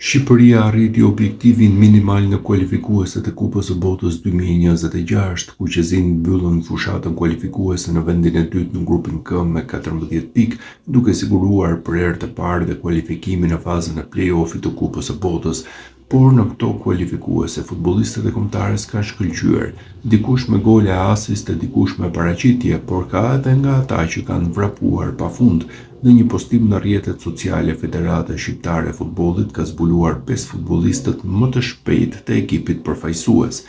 Shqipëria arriti objektivin minimal në kualifikueset e Kupës së Botës 2026, Kuqezin mbyllën fushatën kualifikuese në vendin e dytë në grupin K me 14 pikë, duke siguruar për herë të parë dhe kualifikimin në fazën e play-offit të Kupës së Botës. Por në këto kualifikuese, futbollistët e kombëtares kanë shkëlqyer, dikush me gole asist e dikush me paraqitje, por ka edhe nga ata që kanë vrapuar pafund. Në një postim në rrjetet sociale, Federata Shqiptare e Futbollit ka zbuluar 5 futbollistët më të shpejtë të ekipit përfaqësues.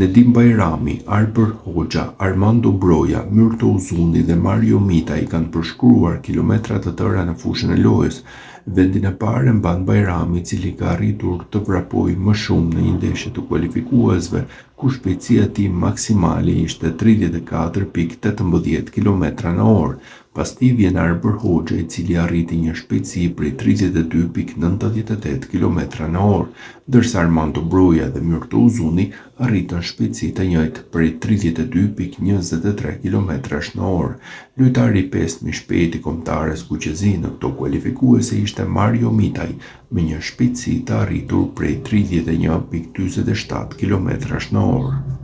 Nedim Bajrami, Arber Hoxha, Armando Broja, Myrto Uzuni dhe Mario Mitaj kanë përshkruar kilometra të tëra në fushën e lojës. Vendin e parë e mban Bajrami, i cili ka arritur të vrapojë më shumë në një ndeshje të kualifikuesve, ku shpejtësia e tij maksimale ishte 34.18 km/h. Pas tij vjen Arber Hoxha, i cili arriti një shpejtësi prej 32.98 km/h, ndërsa Armando Broja dhe Myrto Uzuni arritën shpejtësi të njëjtë prej 32.23 km/h. Lojtari i 5 më i shpejt i kombëtares Kuqezi në këto kualifikuese ishte Mario Mitaj, me një shpejtësi të arritur prej 31.47 km/h.